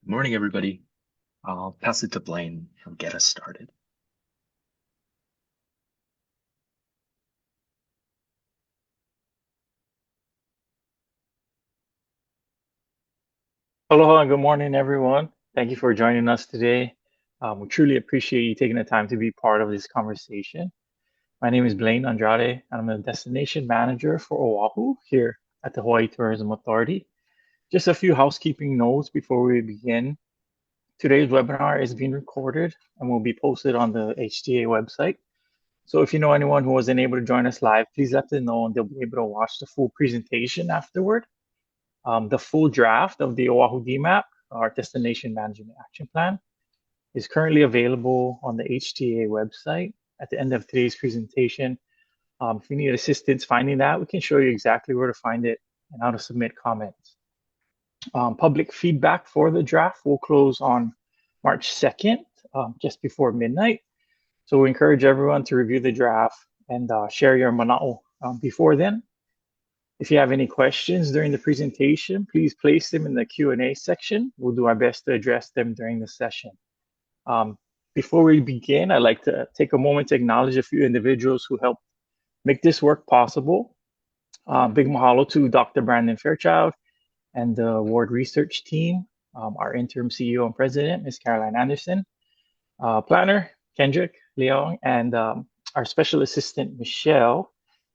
Morning, everybody. I'll pass it to Blaine. He'll get us started. Aloha and good morning, everyone. Thank you for joining us today. We truly appreciate you taking the time to be part of this conversation. My name is Blaine Andrade, and I'm a destination manager for Oahu here at the Hawaii Tourism Authority. Just a few housekeeping notes before we begin. Today's webinar is being recorded and will be posted on the HTA website. So if you know anyone who wasn't able to join us live, please let them know and they'll be able to watch the full presentation afterward. The full draft of the Oahu DMAP, our Destination Management Action Plan, is currently available on the HTA website. At the end of today's presentation, if you need assistance finding that, we can show you exactly where to find it and how to submit comments. Public feedback for the draft will close on March 2nd, just before midnight. So we encourage everyone to review the draft and share your mana'o before then. If you have any questions during the presentation, please place them in the Q&A section. We'll do our best to address them during the session. Um, Before we begin, I'd like to take a moment to acknowledge a few individuals who helped make this work possible. Big mahalo to Dr. Brandon Fairchild and the Ward Research Team, our interim CEO and president, Ms. Caroline Anderson, planner, Kendrick Leong, and our special assistant, Michelle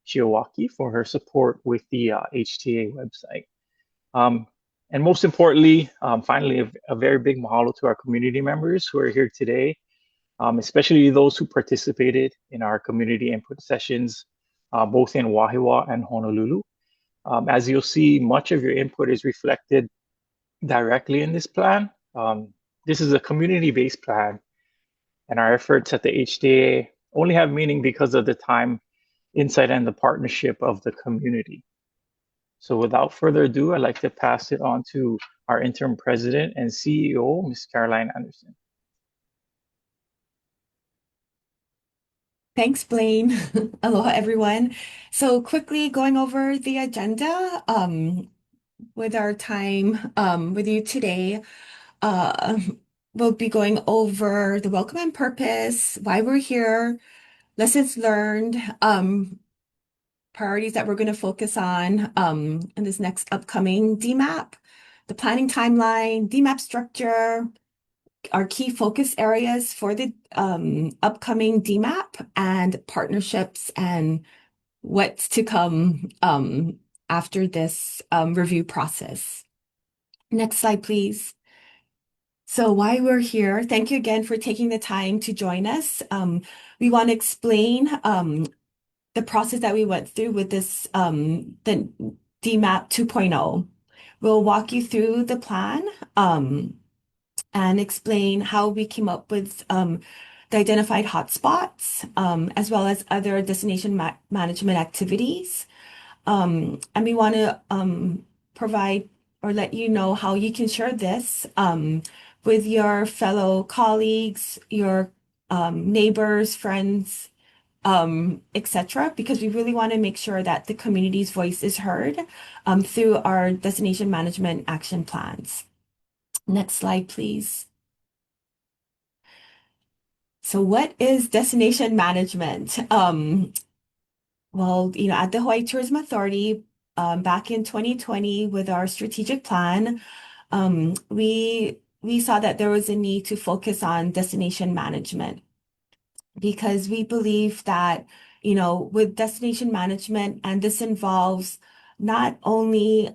Shiowaki, for her support with the HTA website. And most importantly, finally, a very big mahalo to our community members who are here today, especially those who participated in our community input sessions, both in Wahiawa and Honolulu. As you'll see, much of your input is reflected directly in this plan. This is a community-based plan, and our efforts at the HTA only have meaning because of the time, insight, and the partnership of the community. So without further ado, I'd like to pass it on to our interim president and CEO, Ms. Caroline Anderson. Thanks, Blaine. Aloha, everyone. So quickly going over the agenda with our time with you today. Uh, we'll be going over the welcome and purpose, why we're here, lessons learned, priorities that we're going to focus on in this next upcoming DMAP, the planning timeline, DMAP structure, our key focus areas for the upcoming DMAP and partnerships and what's to come after this review process. Next slide, please. So why we're here, thank you again for taking the time to join us. We want to explain the process that we went through with this, the DMAP 2.0. We'll walk you through the plan and explain how we came up with the identified hotspots, as well as other destination management activities. And we want to provide or let you know how you can share this with your fellow colleagues, your neighbors, friends, etc., because we really want to make sure that the community's voice is heard through our destination management action plans. Next slide, please. So what is destination management? Well, at the Hawaii Tourism Authority, back in 2020 with our strategic plan, we saw that there was a need to focus on destination management because we believe that, with destination management, and this involves not only,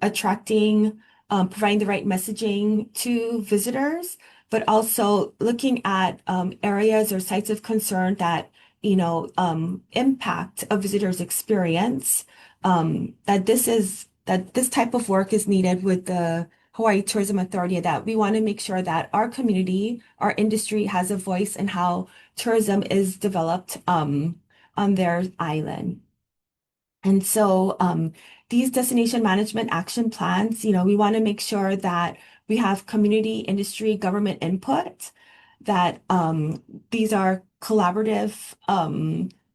attracting, providing the right messaging to visitors, but also looking at areas or sites of concern that, impact a visitor's experience, that this type of work is needed with the Hawaii Tourism Authority, that we want to make sure that our community, our industry has a voice in how tourism is developed on their island. And so these destination management action plans, we want to make sure that we have community, industry, government input, that these are collaborative.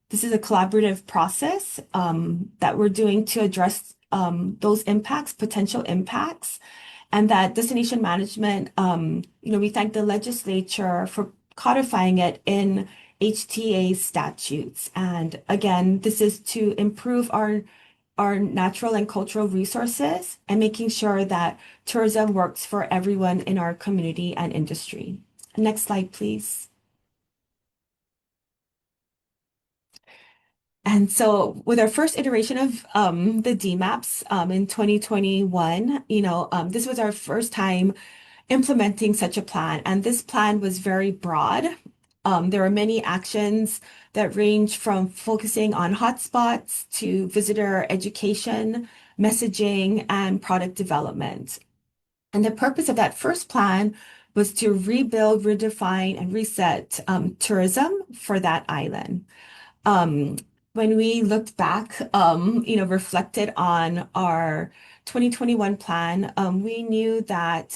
This is a collaborative process that we're doing to address those impacts, potential impacts. And that destination management, we thank the legislature for codifying it in HTA statutes. And again, this is to improve our natural and cultural resources and making sure that tourism works for everyone in our community and industry. Next slide, please. And so with our first iteration of the DMAPs in 2021, this was our first time implementing such a plan. And this plan was very broad. There are many actions that range from focusing on hotspots to visitor education, messaging, and product development. And the purpose of that first plan was to rebuild, redefine, and reset tourism for that island. Um, when we looked back, reflected on our 2021 plan, we knew that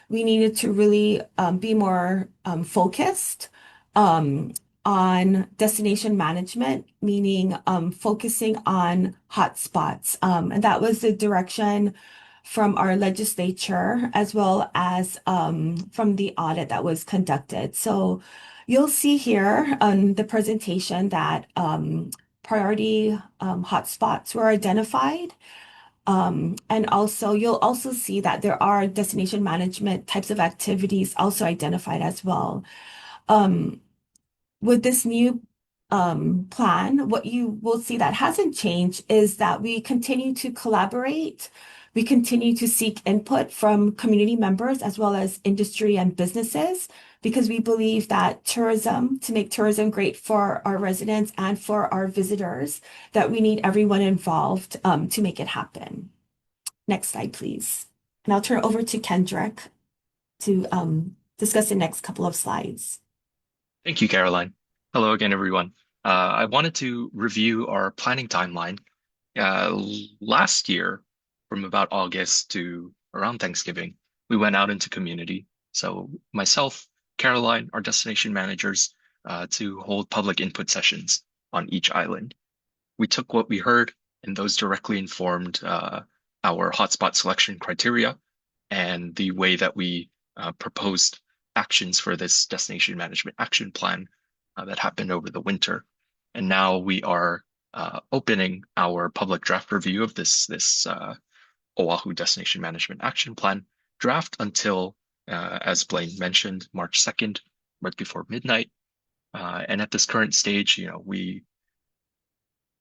we needed to really be more focused um, on destination management, meaning focusing on hotspots. And that was the direction from our legislature as well as from the audit that was conducted. So you'll see here on the presentation that priority hotspots were identified. And also, you'll also see that there are destination management types of activities also identified as well. Um, with this new plan, what you will see that hasn't changed is that we continue to collaborate. We continue to seek input from community members as well as industry and businesses because we believe that to make tourism great for our residents and for our visitors, that we need everyone involved to make it happen. Next slide, please. And I'll turn it over to Kendrick to discuss the next couple of slides. Thank you, Caroline. Hello again, everyone. I wanted to review our planning timeline. Last year, from about August to around Thanksgiving, we went out into community. So myself, Caroline, our destination managers, to hold public input sessions on each island. We took what we heard, and those directly informed our hotspot selection criteria and the way that we proposed actions for this destination management action plan that happened over the winter. And now we are opening our public draft review of this Oahu Destination Management Action Plan draft until, as Blaine mentioned, March 2nd, right before midnight. And at this current stage, we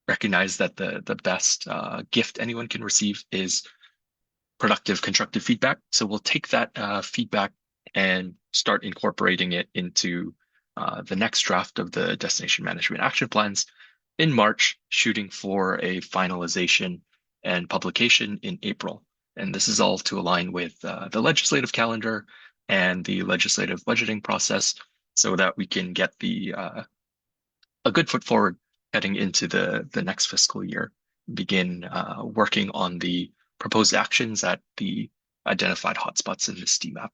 recognize that the best gift anyone can receive is productive, constructive feedback. So we'll take that feedback and start incorporating it into the next draft of the Destination Management Action Plans in March, shooting for a finalization and publication in April. And this is all to align with the legislative calendar and the legislative budgeting process so that we can get a good foot forward heading into the next fiscal year, begin working on the proposed actions at the identified hotspots in this DMAP.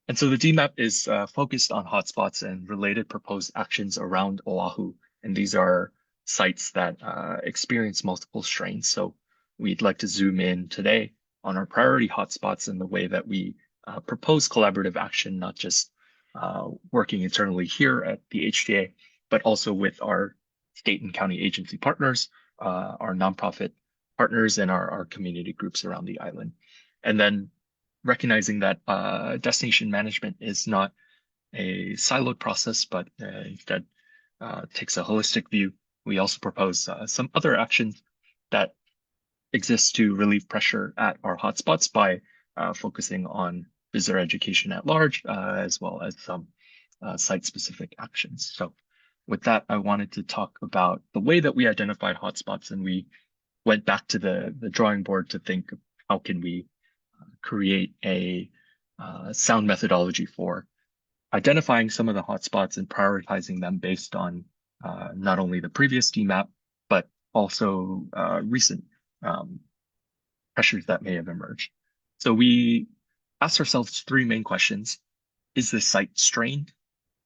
And so the DMAP is focused on hotspots and related proposed actions around Oahu. And these are sites that experience multiple strains. So we'd like to zoom in today on our priority hotspots and the way that we propose collaborative action, not just working internally here at the HTA, but also with our state and county agency partners, our nonprofit partners, and our community groups around the island. And then recognizing that destination management is not a siloed process, but instead takes a holistic view. We also propose some other actions that exist to relieve pressure at our hotspots by focusing on visitor education at large, as well as some site-specific actions. So with that, I wanted to talk about the way that we identified hotspots, and we went back to the drawing board to think of how can we create a sound methodology for identifying some of the hotspots and prioritizing them based on not only the previous DMAP, but also recent pressures that may have emerged. So we asked ourselves three main questions. Is this site strained?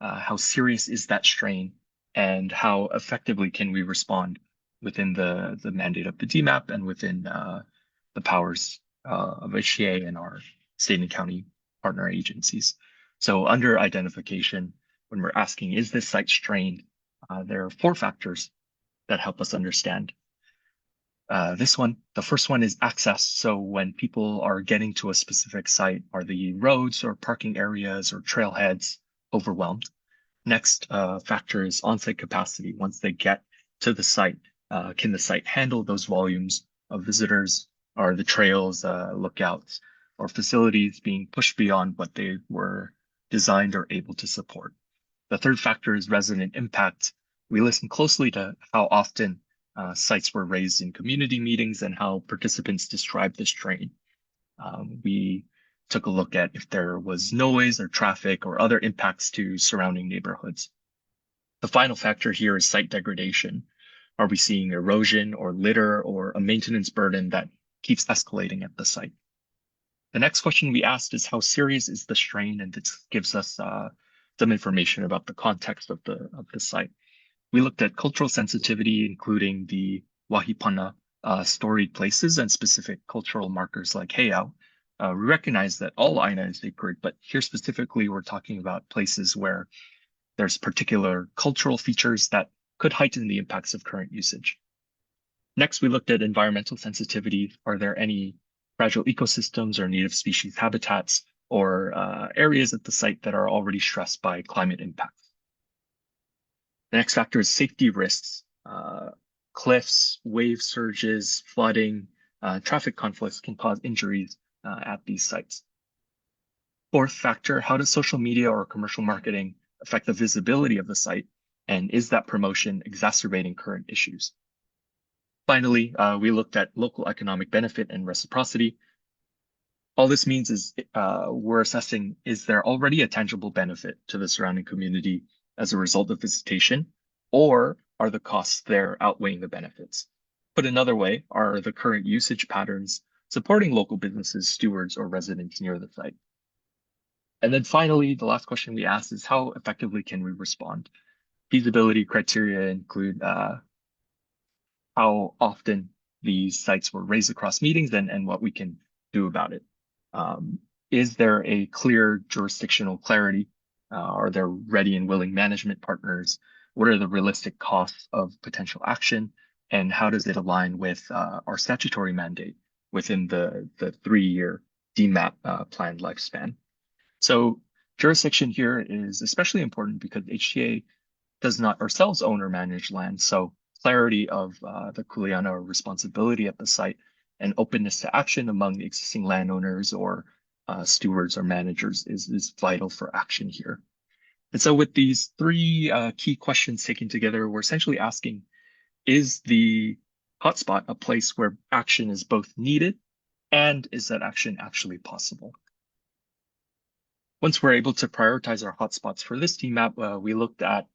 How serious is that strain? And how effectively can we respond within the mandate of the DMAP and within the powers of HTA and our state and county partner agencies. So under identification, when we're asking, is this site strained? There are four factors that help us understand. The first one is access. So when people are getting to a specific site, are the roads or parking areas or trailheads overwhelmed? Next factor is on-site capacity. Once they get to the site, can the site handle those volumes of visitors? Are the trails, lookouts, or facilities being pushed beyond what they were designed or able to support? The third factor is resident impact. We listen closely to how often sites were raised in community meetings and how participants described the strain. We took a look at if there was noise or traffic or other impacts to surrounding neighborhoods. The final factor here is site degradation. Are we seeing erosion or litter or a maintenance burden that keeps escalating at the site? The next question we asked is how serious is the strain, and this gives us some information about the context of the site. We looked at cultural sensitivity, including the Wahipana storied places and specific cultural markers like heiau. We recognize that all Aina is sacred, but here specifically, we're talking about places where there's particular cultural features that could heighten the impacts of current usage. Next, we looked at environmental sensitivity. Are there any fragile ecosystems or native species habitats or areas at the site that are already stressed by climate impacts? The next factor is safety risks. Cliffs, wave surges, flooding, traffic conflicts can cause injuries at these sites. Fourth factor, how does social media or commercial marketing affect the visibility of the site? And is that promotion exacerbating current issues? Finally, we looked at local economic benefit and reciprocity. All this means is we're assessing, is there already a tangible benefit to the surrounding community as a result of visitation, or are the costs there outweighing the benefits? Put another way, are the current usage patterns supporting local businesses, stewards, or residents near the site? And then finally, the last question we asked is how effectively can we respond? Feasibility criteria include how often these sites were raised across meetings and what we can do about it. Is there a clear jurisdictional clarity? Are there ready and willing management partners? What are the realistic costs of potential action? And how does it align with our statutory mandate within the 3-year DMAP planned lifespan? So jurisdiction here is especially important because HTA does not ourselves own or manage land. So clarity of the kuleana responsibility at the site and openness to action among the existing landowners or stewards or managers is vital for action here. And so with these three key questions taken together, we're essentially asking, is the hotspot a place where action is both needed and is that action actually possible? Once we're able to prioritize our hotspots for this DMAP, we looked at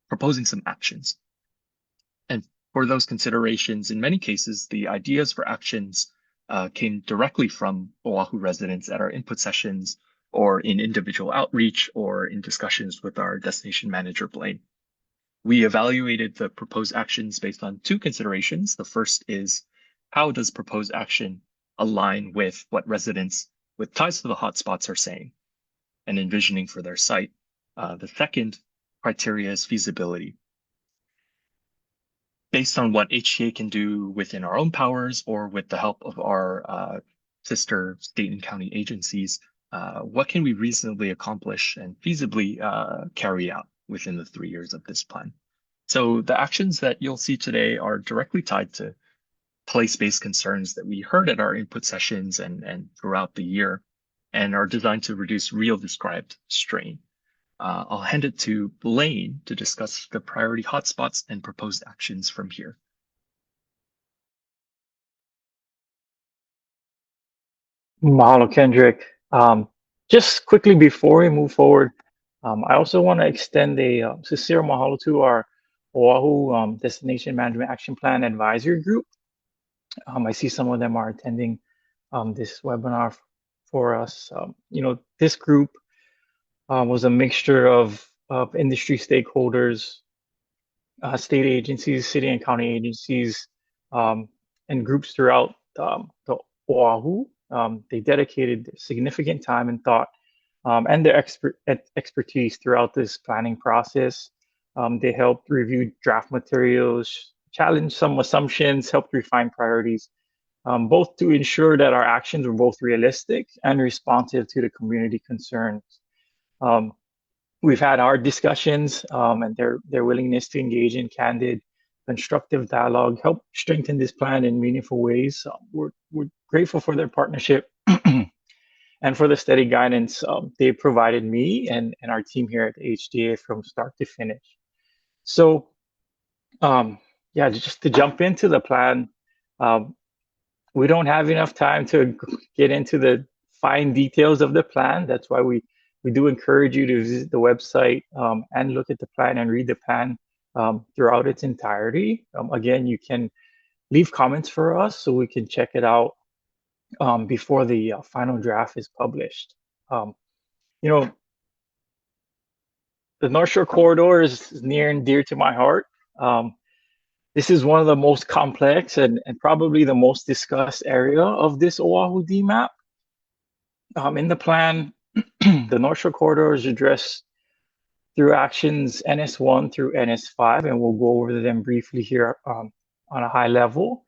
proposing some actions. And for those considerations, in many cases, the ideas for actions came directly from Oahu residents at our input sessions or in individual outreach or in discussions with our destination manager, Blaine. We evaluated the proposed actions based on two considerations. The first is, how does proposed action align with what residents with ties to the hotspots are saying and envisioning for their site? The second criteria is feasibility. Based on what HTA can do within our own powers or with the help of our sister state and county agencies, what can we reasonably accomplish and feasibly carry out within the 3 years of this plan? So the actions that you'll see today are directly tied to place-based concerns that we heard at our input sessions and throughout the year, and are designed to reduce real described strain. I'll hand it to Blaine to discuss the priority hotspots and proposed actions from here. Mahalo, Kendrick. Just quickly before we move forward, I also want to extend a sincere mahalo to our Oahu Destination Management Action Plan Advisory Group. I see some of them are attending this webinar for us. This group was a mixture of industry stakeholders, state agencies, city and county agencies, and groups throughout the Oahu. They dedicated significant time and thought and their expertise throughout this planning process. They helped review draft materials, challenge some assumptions, helped refine priorities, both to ensure that our actions were both realistic and responsive to the community concerns. Um, we've had our discussions, and their willingness to engage in candid, constructive dialogue help strengthen this plan in meaningful ways. We're grateful for their partnership and for the steady guidance they provided me and our team here at the HDA from start to finish. So, yeah, just to jump into the plan, um, we don't have enough time to get into the fine details of the plan. That's why we do encourage you to visit the website and look at the plan and read the plan throughout its entirety. Again, you can leave comments for us so we can check it out before the final draft is published. Um, you know, the North Shore Corridor is near and dear to my heart. This is one of the most complex and probably the most discussed area of this Oahu DMAP. In the plan, the North Shore Corridor is addressed through actions NS1 through NS5, and we'll go over them briefly here on a high level.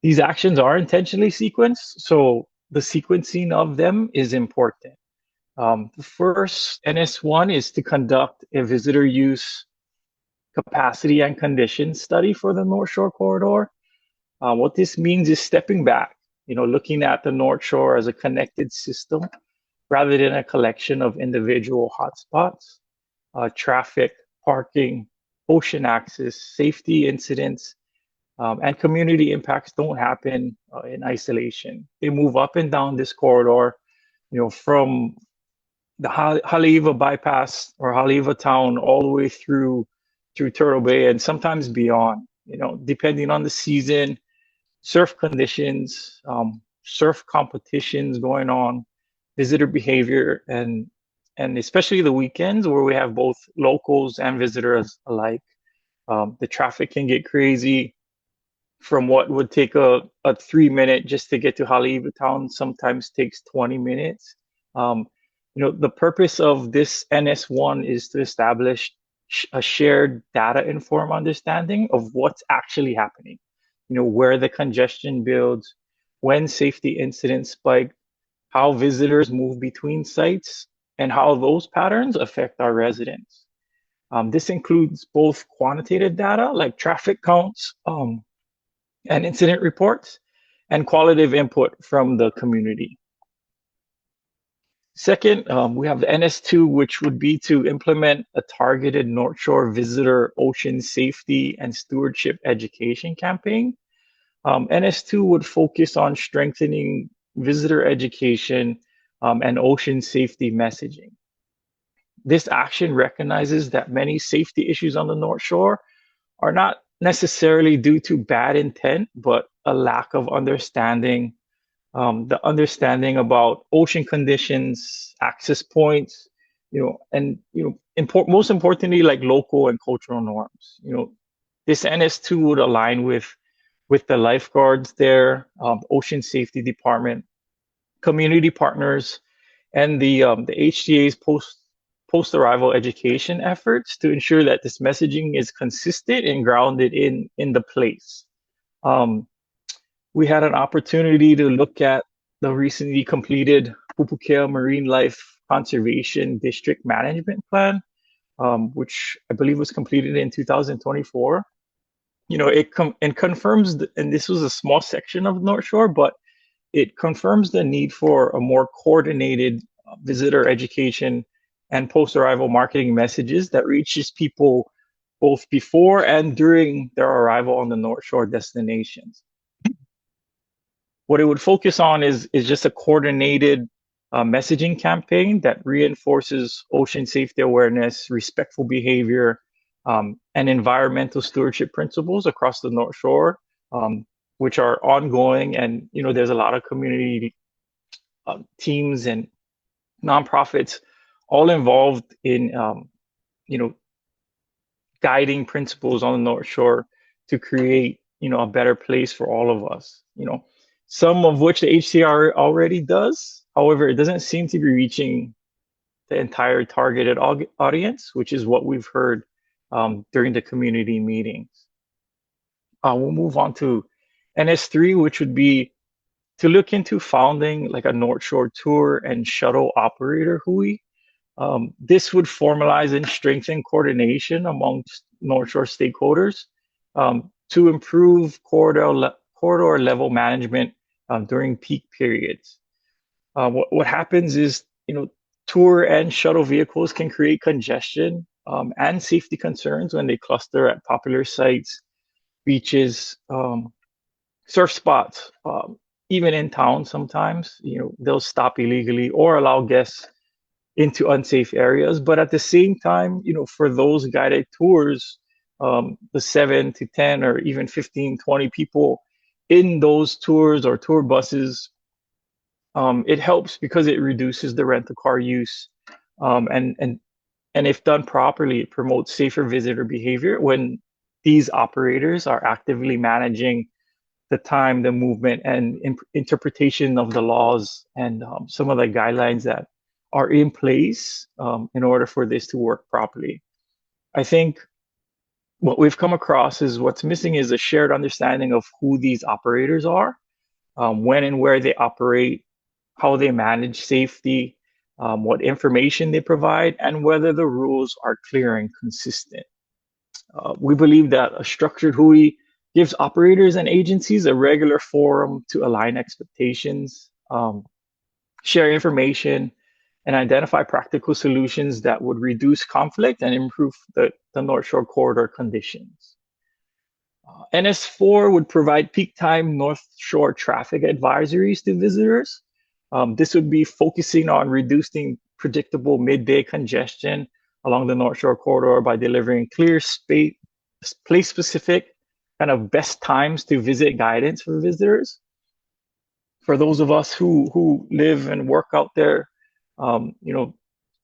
These actions are intentionally sequenced, so the sequencing of them is important. The first NS1 is to conduct a visitor use capacity and conditions study for the North Shore Corridor. What this means is stepping back, looking at the North Shore as a connected system rather than a collection of individual hotspots. Traffic, parking, ocean access, safety incidents, and community impacts don't happen in isolation. They move up and down this corridor, from the Haleiwa bypass or Haleiwa town all the way through Turtle Bay and sometimes beyond, depending on the season, surf conditions, surf competitions going on, visitor behavior, and especially the weekends where we have both locals and visitors alike. The traffic can get crazy. From what would take a 3 minute just to get to Haleiwa town sometimes takes 20 minutes. The purpose of this NS1 is to establish a shared data informed understanding of what's actually happening, where the congestion builds, when safety incidents spike, how visitors move between sites, and how those patterns affect our residents. This includes both quantitative data like traffic counts and incident reports, and qualitative input from the community. Second, we have the NS2, which would be to implement a targeted North Shore visitor ocean safety and stewardship education campaign. NS2 would focus on strengthening visitor education and ocean safety messaging. This action recognizes that many safety issues on the North Shore are not necessarily due to bad intent, but a lack of understanding. The understanding about ocean conditions, access points, and most importantly, like local and cultural norms. This NS2 would align with the lifeguards there, Ocean Safety Department, community partners, and the HDA's post-arrival education efforts to ensure that this messaging is consistent and grounded in the place. We had an opportunity to look at the recently completed Pupukea Marine Life Conservation District Management Plan, which I believe was completed in 2024. It confirms, and this was a small section of North Shore, but it confirms the need for a more coordinated visitor education and post-arrival marketing messages that reaches people both before and during their arrival on the North Shore destinations. What it would focus on is just a coordinated messaging campaign that reinforces ocean safety awareness, respectful behavior, and environmental stewardship principles across the North Shore, which are ongoing. And there's a lot of community teams and nonprofits all involved in guiding principles on the North Shore to create a better place for all of us. some of which the HCR already does. However, it doesn't seem to be reaching the entire targeted audience, which is what we've heard during the community meetings. We'll move on to NS3, which would be to look into founding like a North Shore tour and shuttle operator Hui. This would formalize and strengthen coordination amongst North Shore stakeholders to improve corridor level management during peak periods. What happens is, tour and shuttle vehicles can create congestion and safety concerns when they cluster at popular sites, beaches, surf spots. Even in town, sometimes, they'll stop illegally or allow guests into unsafe areas. But at the same time, for those guided tours, the 7 to 10 or even 15, 20 people in those tours or tour buses, it helps because it reduces the rental car use. And if done properly, it promotes safer visitor behavior when these operators are actively managing the time, the movement, and interpretation of the laws and some of the guidelines that are in place in order for this to work properly. I think what we've come across is what's missing is a shared understanding of who these operators are, when and where they operate, how they manage safety, what information they provide, and whether the rules are clear and consistent. We believe that a structured Hui gives operators and agencies a regular forum to align expectations, share information, and identify practical solutions that would reduce conflict and improve the North Shore corridor conditions. NS4 would provide peak time North Shore traffic advisories to visitors. This would be focusing on reducing predictable midday congestion along the North Shore corridor by delivering clear place-specific kind of best times to visit guidance for visitors. For those of us who live and work out there,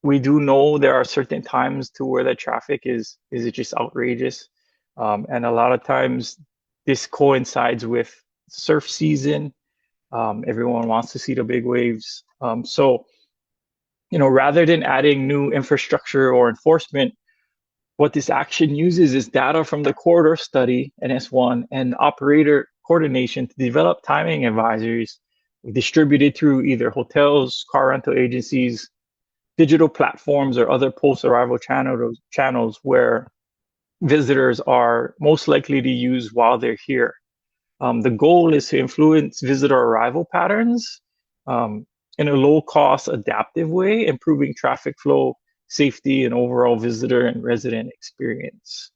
we do know there are certain times to where the traffic is just outrageous. And a lot of times this coincides with surf season. Everyone wants to see the big waves. So, rather than adding new infrastructure or enforcement, what this action uses is data from the corridor study, NS1, and operator coordination to develop timing advisories distributed through either hotels, car rental agencies, digital platforms, or other post-arrival channels where visitors are most likely to use while they're here. The goal is to influence visitor arrival patterns in a low-cost, adaptive way, improving traffic flow, safety, and overall visitor and resident experience.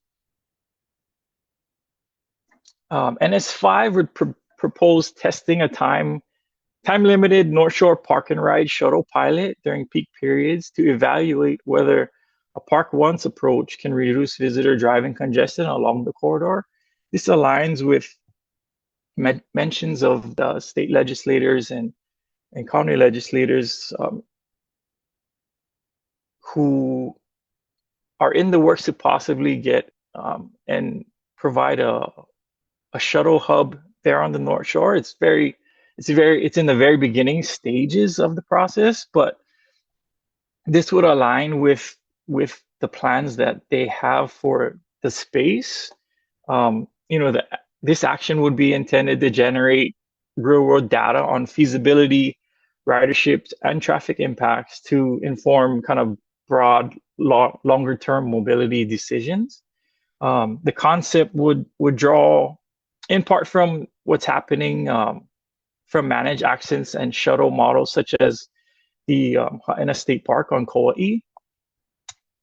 NS5 would propose testing a time-limited North Shore park and ride shuttle pilot during peak periods to evaluate whether a park once approach can reduce visitor driving congestion along the corridor. This aligns with mentions of the state legislators and county legislators who are in the works to possibly get and provide a shuttle hub there on the North Shore. It's in the very beginning stages of the process, but this would align with the plans that they have for the space. This action would be intended to generate real-world data on feasibility, ridership, and traffic impacts to inform kind of broad, longer-term mobility decisions. The concept would draw in part from what's happening from managed access and shuttle models such as the Haena State Park on Kauai.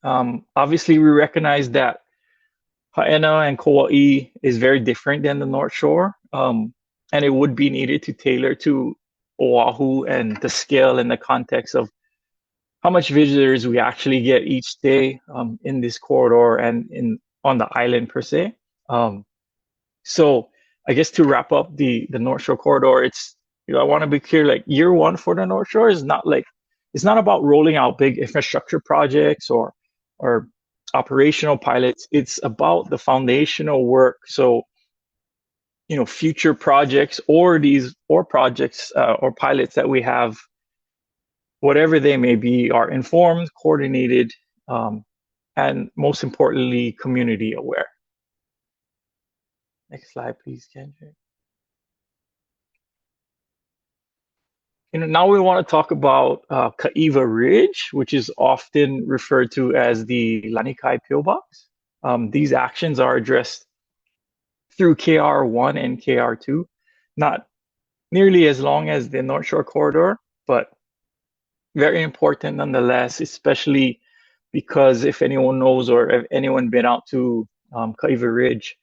Obviously, we recognize that Haena and Kauai is very different than the North Shore, and it would be needed to tailor to Oahu and the scale and the context of how much visitors we actually get each day in this corridor and on the island per se. So I guess to wrap up the North Shore corridor, I want to be clear, like year one for the North Shore is not it's not about rolling out big infrastructure projects or operational pilots. It's about the foundational work. So, future projects or projects or pilots that we have, whatever they may be, are informed, coordinated, and most importantly, community aware. Next slide, please, Kendrick. Now we want to talk about Kaiva Ridge, which is often referred to as the Lanikai Pillbox. These actions are addressed through KR1 and KR2, not nearly as long as the North Shore Corridor, but very important nonetheless, especially because if anyone knows or if anyone been out to Kaiva Ridge,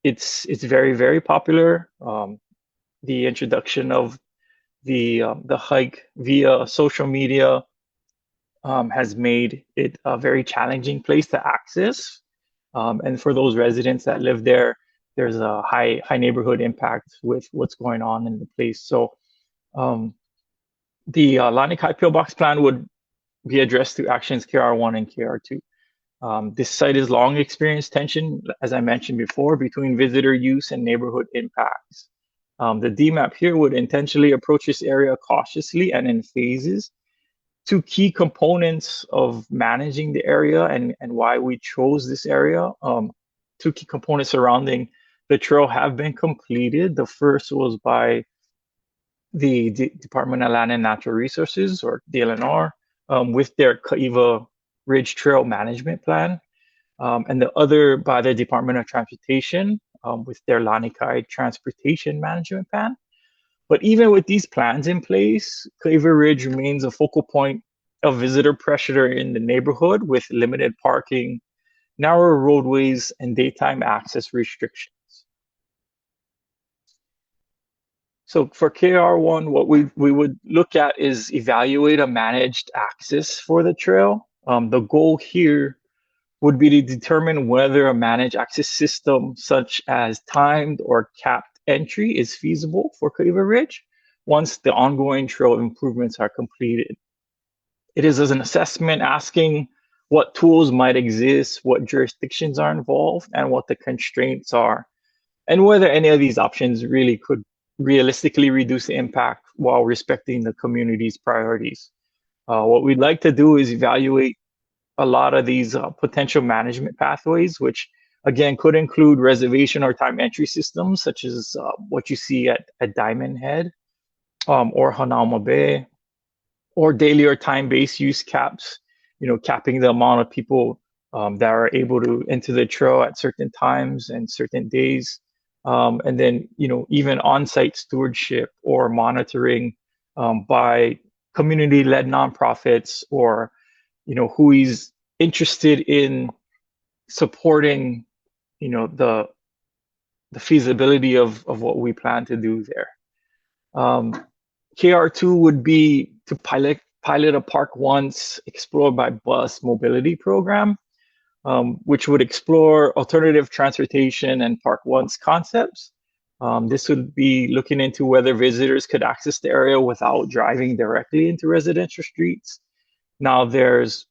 it's very, very popular. The introduction of the hike via social media has made it a very challenging place to access. And for those residents that live there, there's a high neighborhood impact with what's going on in the place. So the Lanikai Pillbox plan would be addressed through actions KR1 and KR2. This site has long experienced tension, as I mentioned before, between visitor use and neighborhood impacts. The DMAP here would intentionally approach this area cautiously and in phases. Two key components of managing the area and why we chose this area, two key components surrounding the trail have been completed. The first was by the Department of Land and Natural Resources, or DLNR, with their Kaiva Ridge Trail Management Plan, and the other by the Department of Transportation with their Lanikai Transportation Management Plan. But even with these plans in place, Kaiva Ridge remains a focal point of visitor pressure in the neighborhood with limited parking, narrow roadways, and daytime access restrictions. So for KR1, what we would look at is evaluate a managed access for the trail. The goal here would be to determine whether a managed access system such as timed or capped entry is feasible for Kaiva Ridge once the ongoing trail improvements are completed. It is as an assessment asking what tools might exist, what jurisdictions are involved, and what the constraints are, and whether any of these options really could realistically reduce the impact while respecting the community's priorities. What we'd like to do is evaluate a lot of these potential management pathways, which again could include reservation or time entry systems, such as what you see at Diamond Head or Hanauma Bay, or daily or time-based use caps, capping the amount of people that are able to enter the trail at certain times and certain days. And then, even on-site stewardship or monitoring by community-led nonprofits, or, who is interested in supporting, the feasibility of what we plan to do there. KR2 would be to pilot a Park Once Explore by Bus mobility program, which would explore alternative transportation and Park Once concepts. This would be looking into whether visitors could access the area without driving directly into residential streets. Now there's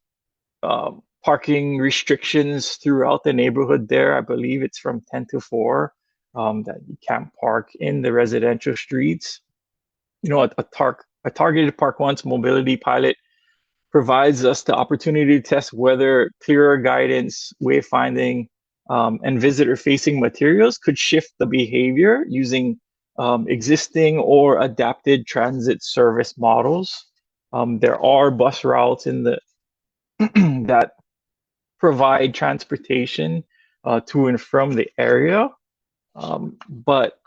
parking restrictions throughout the neighborhood there. I believe it's from 10 to 4 that you can't park in the residential streets. A targeted Park Once mobility pilot provides us the opportunity to test whether clearer guidance, wayfinding, and visitor-facing materials could shift the behavior using existing or adapted transit service models. There are bus routes in the that provide transportation to and from the area, but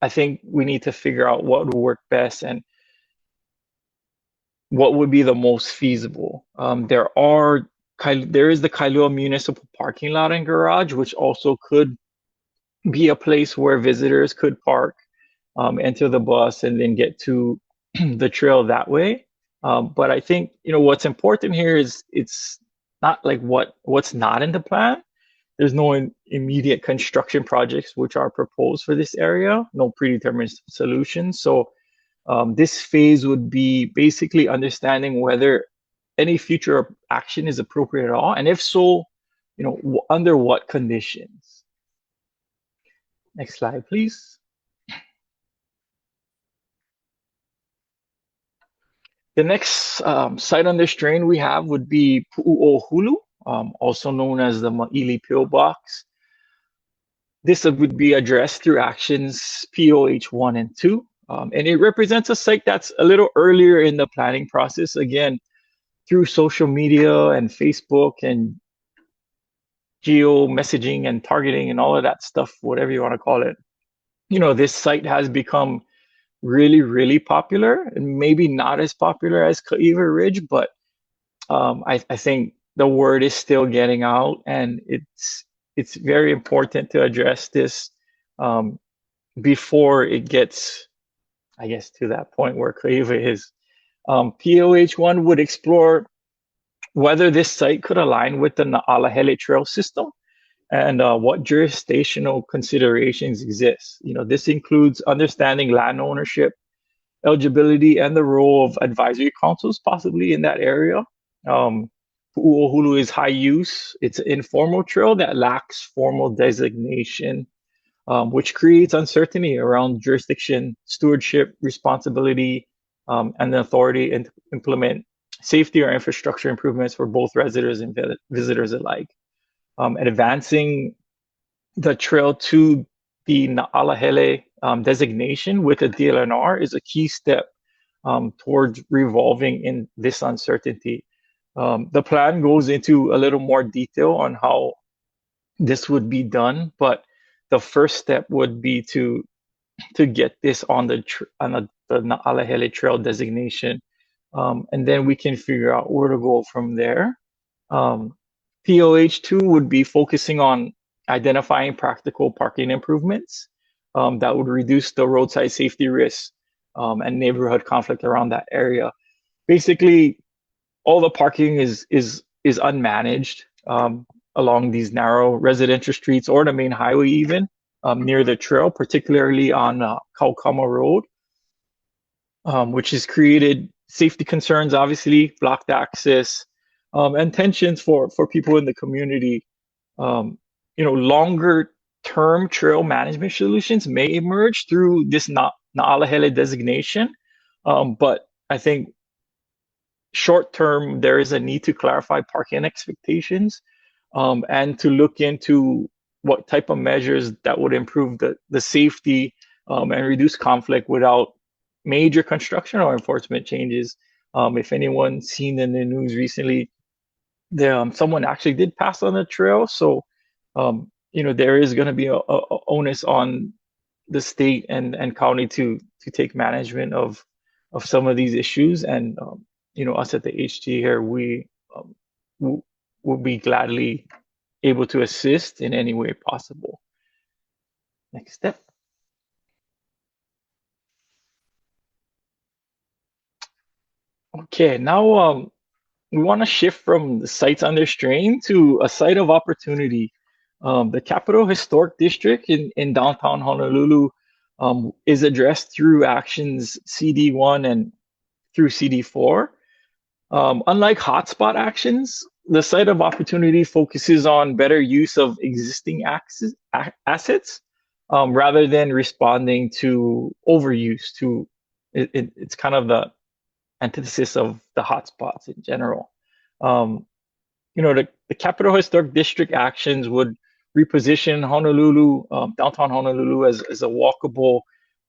I think we need to figure out what would work best and what would be the most feasible. There is the Kailua Municipal Parking Lot and Garage, which also could be a place where visitors could park, enter the bus, and then get to the trail that way. But I think what's important here is it's not like what's not in the plan. There's no immediate construction projects which are proposed for this area, no predetermined solutions. So this phase would be basically understanding whether any future action is appropriate at all, and if so, under what conditions. Next slide, please. The next site under strain we have would be Pu'u'ohulu, also known as the Ma'ili Pillbox. This would be addressed through actions POH 1 and 2. And it represents a site that's a little earlier in the planning process, again, through social media and Facebook and geo messaging and targeting and all of that stuff, whatever you want to call it. This site has become really, really popular, and maybe not as popular as Kaiva Ridge, but I think the word is still getting out, and it's very important to address this before it gets, I guess, to that point where Kaiva is. POH1 would explore whether this site could align with the Na'alahele Trail system and what jurisdictional considerations exist. This includes understanding land ownership, eligibility, and the role of advisory councils possibly in that area. Pu'u'ohulu is high use. It's an informal trail that lacks formal designation, which creates uncertainty around jurisdiction, stewardship, responsibility, and the authority to implement safety or infrastructure improvements for both residents and visitors alike. And advancing the trail to the Na'alahele designation with a DLNR is a key step towards revolving in this uncertainty. The plan goes into a little more detail on how this would be done, but the first step would be to get this on the Na'alahele Trail designation, and then we can figure out where to go from there. POH2 would be focusing on identifying practical parking improvements that would reduce the roadside safety risks and neighborhood conflict around that area. Basically, all the parking is unmanaged along these narrow residential streets or the main highway even near the trail, particularly on Kaukama Road, which has created safety concerns, obviously, blocked access, and tensions for people in the community. Longer term trail management solutions may emerge through this Na'alahele designation, but I think short term there is a need to clarify parking expectations and to look into what type of measures that would improve the safety and reduce conflict without major construction or enforcement changes. If anyone's seen in the news recently, someone actually did pass on the trail, so there is going to be a onus on the state and county to take management of some of these issues, and us at the HT here, we will be gladly able to assist in any way possible. Next step. Okay, now we want to shift from the sites under strain to a site of opportunity. The Capitol Historic District in downtown Honolulu is addressed through actions CD1 and through CD4. Unlike hotspot actions, the site of opportunity focuses on better use of existing assets rather than responding to overuse. It's kind of the antithesis of the hotspots in general. The Capitol Historic District actions would reposition Honolulu, downtown Honolulu, as a walkable,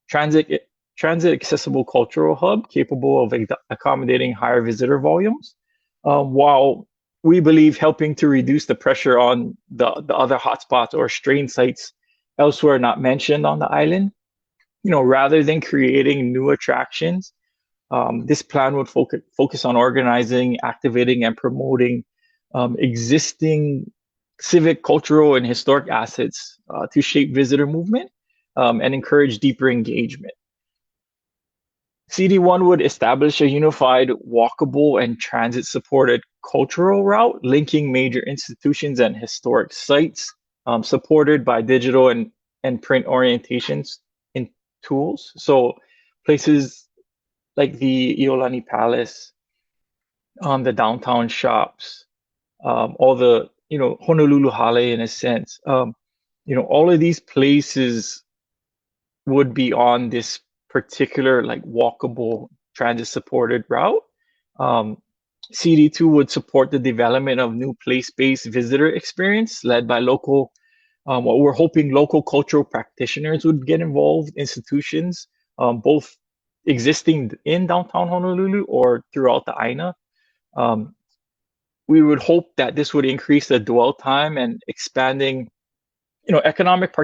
transit accessible cultural hub capable of accommodating higher visitor volumes, while we believe helping to reduce the pressure on the other hotspots or strain sites elsewhere not mentioned on the island. Rather than creating new attractions, this plan would focus on organizing, activating, and promoting existing civic, cultural, and historic assets to shape visitor movement and encourage deeper engagement. CD1 would establish a unified, walkable, and transit-supported cultural route linking major institutions and historic sites, supported by digital and print orientations and tools. So places like the Iolani Palace, the downtown shops, all the Honolulu Hale in a sense. all of these places would be on this particular like walkable transit supported route. Um, CD2 would support the development of new place-based visitor experience led by local, what we're hoping local cultural practitioners would get involved, institutions, both existing in downtown Honolulu or throughout the INA. Um, we would hope that this would increase the dwell time and expanding, economic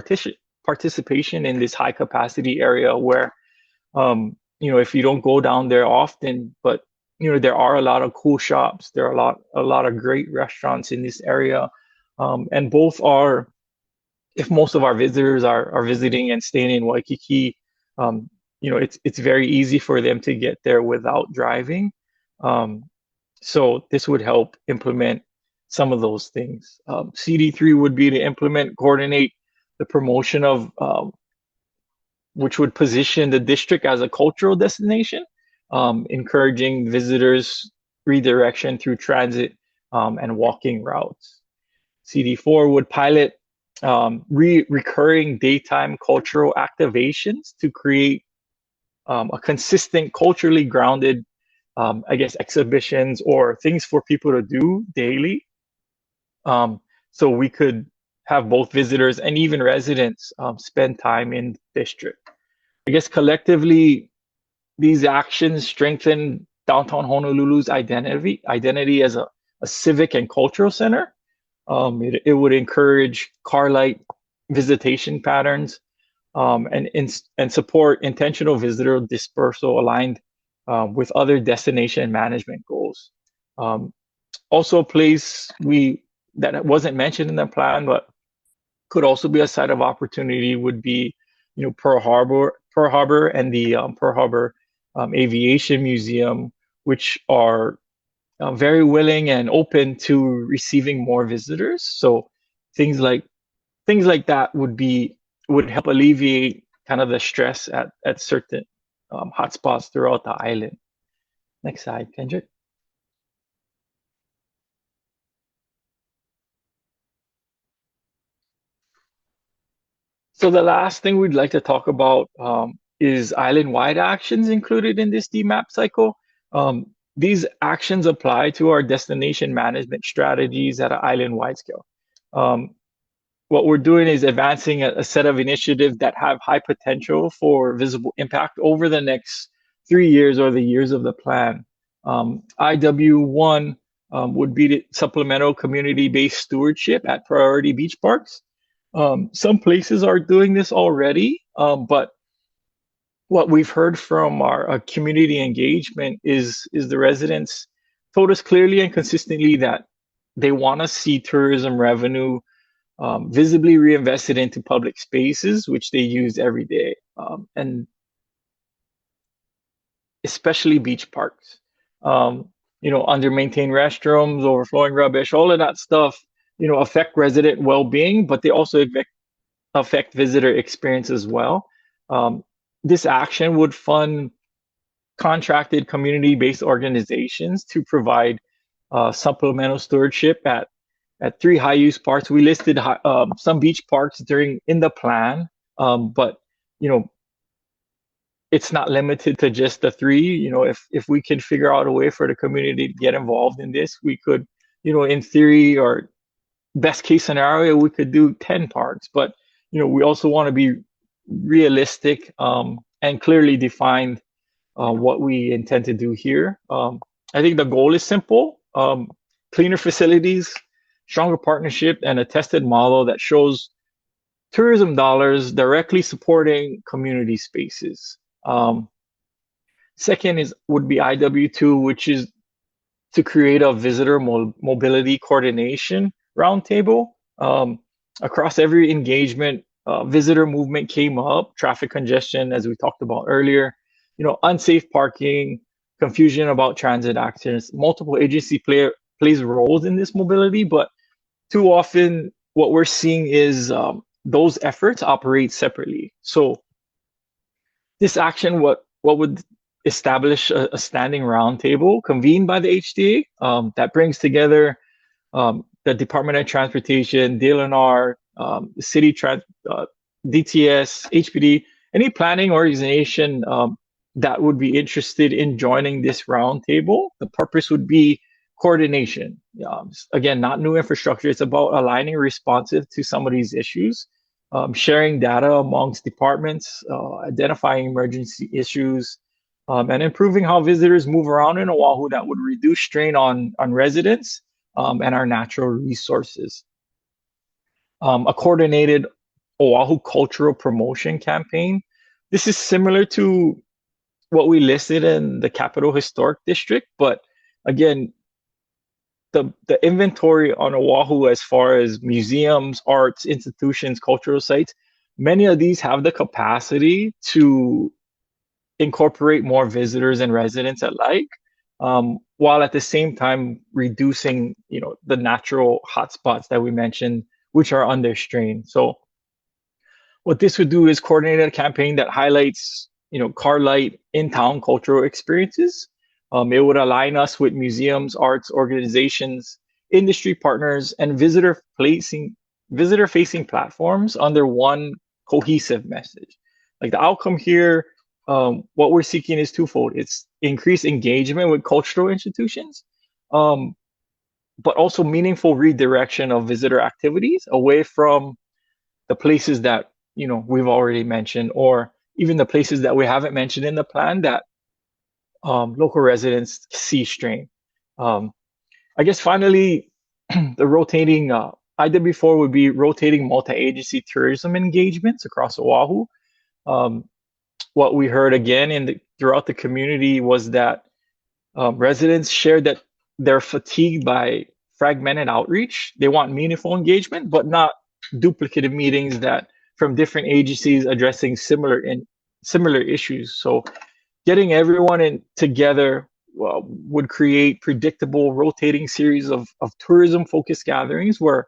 participation in this high capacity area where, if you don't go down there often, but there are a lot of cool shops, there are a lot of great restaurants in this area, and both are, if most of our visitors are visiting and staying in Waikiki, it's very easy for them to get there without driving. Um, so this would help implement some of those things. CD3 would be to implement, coordinate the promotion of, which would position the district as a cultural destination, encouraging visitors redirection through transit and walking routes. CD4 would pilot recurring daytime cultural activations to create a consistent, culturally grounded, exhibitions or things for people to do daily. So we could have both visitors and even residents spend time in the district. I guess collectively, these actions strengthen downtown Honolulu's identity as a civic and cultural center. It would encourage car light visitation patterns, and support intentional visitor dispersal aligned with other destination management goals. Also, a place that wasn't mentioned in the plan, but could also be a site of opportunity would be, Pearl Harbor, and the Pearl Harbor Aviation Museum, which are very willing and open to receiving more visitors. So things like that would help alleviate kind of the stress at certain hotspots throughout the island. Next slide, Kendrick. So the last thing we'd like to talk about is island-wide actions included in this DMAP cycle. These actions apply to our destination management strategies at an island-wide scale. What we're doing is advancing a set of initiatives that have high potential for visible impact over the next 3 years or the years of the plan. IW1 would be the supplemental community-based stewardship at priority beach parks. Some places are doing this already, but what we've heard from our community engagement is the residents told us clearly and consistently that they want to see tourism revenue visibly reinvested into public spaces, which they use every day, and especially beach parks. Under-maintained restrooms, overflowing rubbish, all of that stuff, affect resident well-being, but they also affect visitor experience as well. This action would fund contracted community-based organizations to provide supplemental stewardship at 3 high-use parks. We listed some beach parks in the plan, but it's not limited to just the 3. If we can figure out a way for the community to get involved in this, we could, in theory or best case scenario, we could do 10 parks. But we also want to be realistic and clearly define what we intend to do here. I think the goal is simple: cleaner facilities, stronger partnership, and a tested model that shows tourism dollars directly supporting community spaces. Second would be IW2, which is to create a visitor mobility coordination roundtable. Across every engagement, visitor movement came up, traffic congestion, as we talked about earlier, unsafe parking, confusion about transit access. Multiple agency plays roles in this mobility, but too often what we're seeing is those efforts operate separately. So this action, what would establish a standing roundtable convened by the HDA that brings together the Department of Transportation, DLNR, the city, DTS, HPD, any planning organization that would be interested in joining this roundtable. The purpose would be coordination. Again, not new infrastructure. It's about aligning responsive to some of these issues, sharing data amongst departments, identifying emergency issues, and improving how visitors move around in Oahu that would reduce strain on residents and our natural resources. A coordinated Oahu cultural promotion campaign. This is similar to what we listed in the Capital Historic District, but again, the inventory on Oahu as far as museums, arts, institutions, cultural sites, many of these have the capacity to incorporate more visitors and residents alike, while at the same time reducing, the natural hotspots that we mentioned, which are under strain. So what this would do is coordinate a campaign that highlights, car light in-town cultural experiences. It would align us with museums, arts organizations, industry partners, and visitor-facing platforms under one cohesive message. Like the outcome here, what we're seeking is twofold. It's increased engagement with cultural institutions, but also meaningful redirection of visitor activities away from the places that we've already mentioned, or even the places that we haven't mentioned in the plan that local residents see strain. I guess finally, the rotating IW4 would be rotating multi-agency tourism engagements across Oahu. What we heard again throughout the community was that residents shared that they're fatigued by fragmented outreach. They want meaningful engagement, but not duplicative meetings from different agencies addressing similar issues. So getting everyone together would create predictable rotating series of tourism-focused gatherings where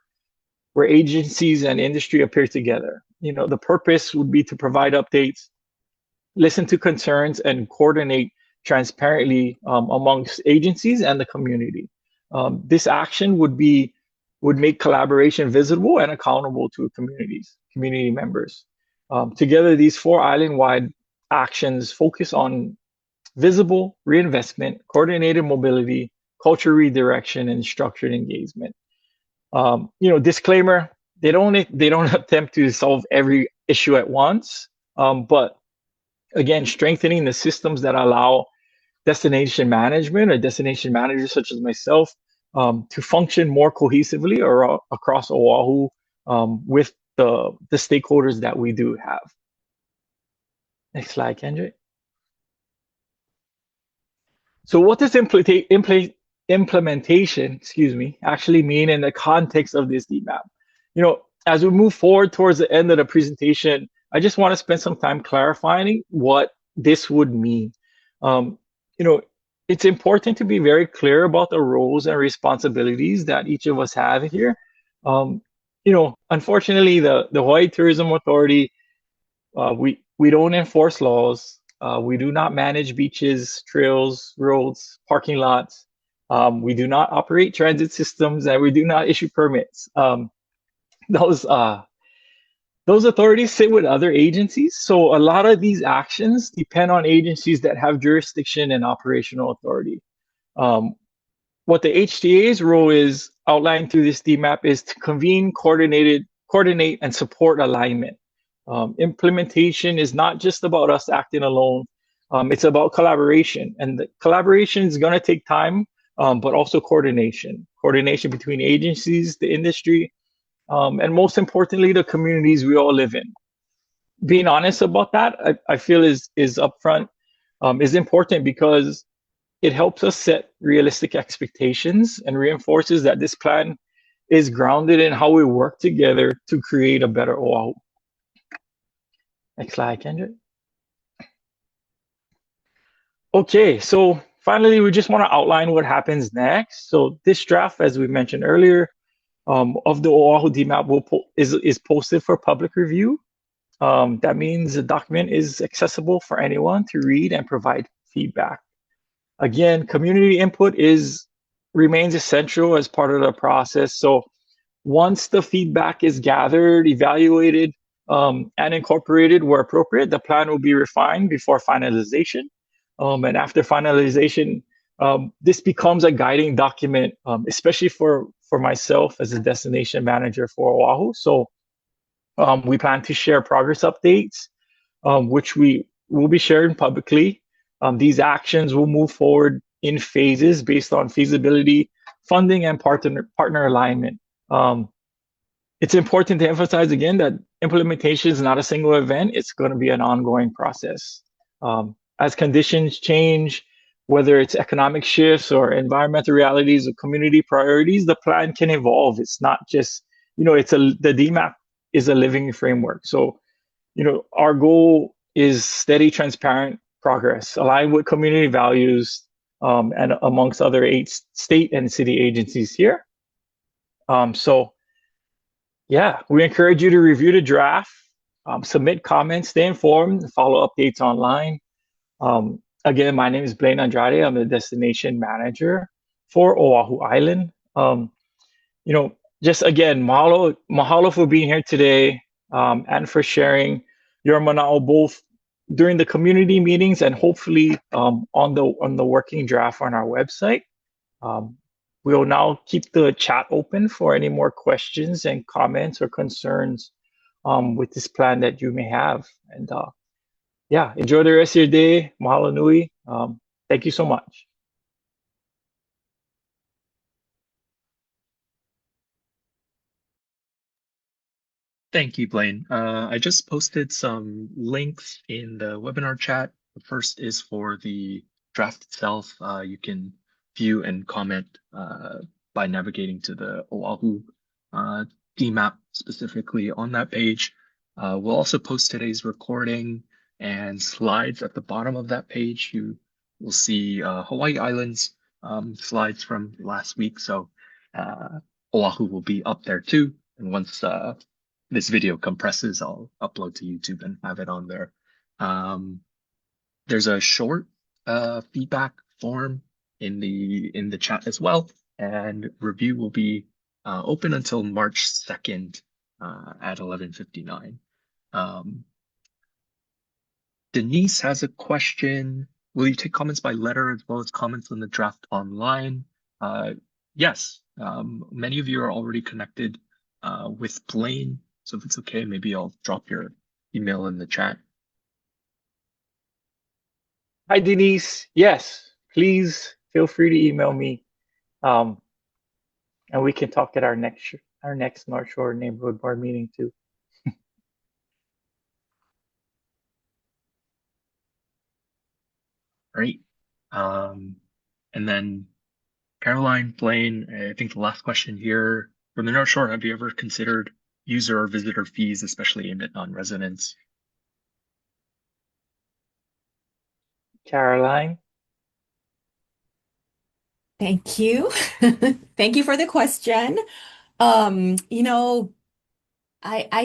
agencies and industry appear together. The purpose would be to provide updates, listen to concerns, and coordinate transparently amongst agencies and the community. This action would make collaboration visible and accountable to community members. Together, these 4 island-wide actions focus on visible reinvestment, coordinated mobility, culture redirection, and structured engagement. Disclaimer: they don't attempt to solve every issue at once, but again, strengthening the systems that allow destination management or destination managers such as myself to function more cohesively or across Oahu with the stakeholders that we do have. Next slide, Kendrick. So what does implementation, actually mean in the context of this DMAP? As we move forward towards the end of the presentation, I just want to spend some time clarifying what this would mean. It's important to be very clear about the roles and responsibilities that each of us have here. Unfortunately, the Hawaii Tourism Authority, we don't enforce laws. We do not manage beaches, trails, roads, parking lots. We do not operate transit systems, and we do not issue permits. Those authorities sit with other agencies. So a lot of these actions depend on agencies that have jurisdiction and operational authority. What the HTA's role is outlined through this DMAP is to convene, coordinate, and support alignment. Implementation is not just about us acting alone. It's about collaboration, and the collaboration is going to take time, but also coordination between agencies, the industry, and most importantly, the communities we all live in. Being honest about that, I feel is upfront, is important because it helps us set realistic expectations and reinforces that this plan is grounded in how we work together to create a better Oahu. Next slide, Kendra. Okay, so finally, we just want to outline what happens next. So this draft, as we mentioned earlier, of the Oahu DMAP is posted for public review. That means the document is accessible for anyone to read and provide feedback. Again, community input remains essential as part of the process. So Once the feedback is gathered, evaluated, and incorporated where appropriate, the plan will be refined before finalization. And after finalization, this becomes a guiding document, especially for myself as a destination manager for Oahu. So we plan to share progress updates, which we will be sharing publicly. These actions will move forward in phases based on feasibility, funding, and partner alignment. It's important to emphasize again that implementation is not a single event. It's going to be an ongoing process. As conditions change, whether it's economic shifts or environmental realities or community priorities, the plan can evolve. It's not just, the DMAP is a living framework. So, our goal is steady, transparent progress, aligned with community values, and amongst other 8 state and city agencies here. So yeah, we encourage you to review the draft, submit comments, stay informed, follow updates online. Again, my name is Blaine Andrade. I'm the destination manager for Oahu Island. Just again, mahalo for being here today, and for sharing your manao both during the community meetings and hopefully on the working draft on our website. We will now keep the chat open for any more questions and comments or concerns with this plan that you may have. And yeah, enjoy the rest of your day. Mahalo nui. Thank you so much. Thank you, Blaine. I just posted some links in the webinar chat. The first is for the draft itself. You can view and comment by navigating to the Oahu DMAP specifically on that page. We'll also post today's recording and slides at the bottom of that page. You will see Hawaii Islands slides from last week. So Oahu will be up there too. And once this video compresses, I'll upload to YouTube and have it on there. There's a short feedback form in the chat as well, and review will be open until March 2nd at 11:59. Denise has a question. Will you take comments by letter as well as comments on the draft online? Yes, many of you are already connected with Blaine. So if it's okay, maybe I'll drop your email in the chat. Hi, Denise. Yes, please feel free to email me, and we can talk at our next North Shore Neighborhood Board meeting too. Great. And then Caroline, Blaine, I think the last question here from the North Shore, have you ever considered user or visitor fees, especially aimed at non-residents? Caroline? Thank you. Thank you for the question. I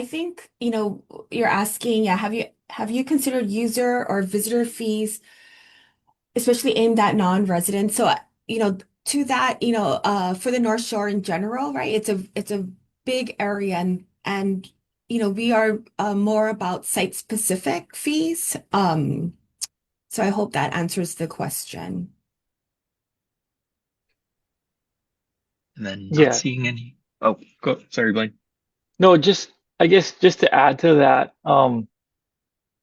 think, you're asking, yeah, have you considered user or visitor fees, especially aimed at non-residents? So, to that, for the North Shore in general, right? It's a big area and we are more about site-specific fees. So I hope that answers the question. And then not Yeah. seeing any. Oh, go. Sorry, Blaine. No, I guess just to add to that,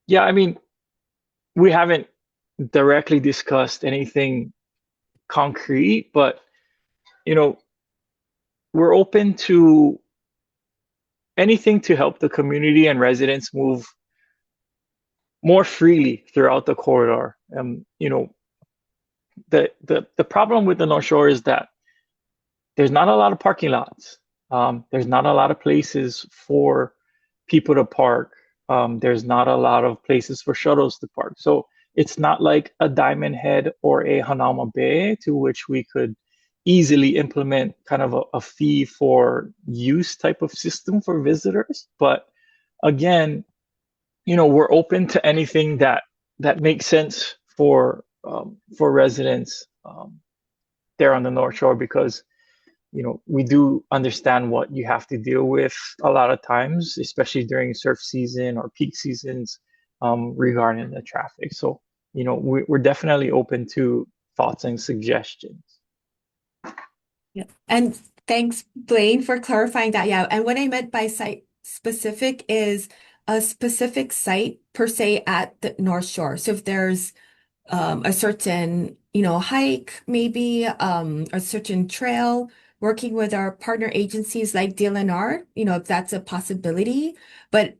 yeah, I mean, we haven't directly discussed anything concrete, but we're open to anything to help the community and residents move more freely throughout the corridor. The problem with the North Shore is that there's not a lot of parking lots. There's not a lot of places for people to park. There's not a lot of places for shuttles to park. So it's not like a Diamond Head or a Hanauma Bay to which we could easily implement kind of a fee for use type of system for visitors. But again, we're open to anything that makes sense for residents there on the North Shore, because we do understand what you have to deal with a lot of times, especially during surf season or peak seasons, regarding the traffic. So, we're definitely open to thoughts and suggestions. Yeah. And thanks, Blaine, for clarifying that. Yeah. And what I meant by site specific is a specific site per se at the North Shore. So if there's a certain, hike, maybe a certain trail, working with our partner agencies like DLNR, if that's a possibility. But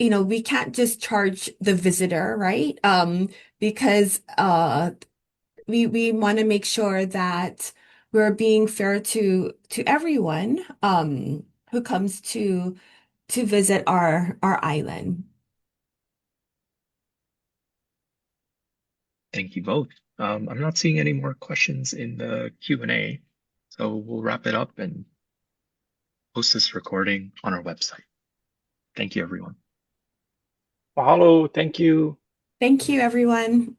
we can't just charge the visitor, right? Because we want to make sure that we're being fair to everyone who comes to visit our island. Thank you both. I'm not seeing any more questions in the Q&A, so we'll wrap it up and post this recording on our website. Thank you, everyone. Mahalo, thank you. Thank you, everyone.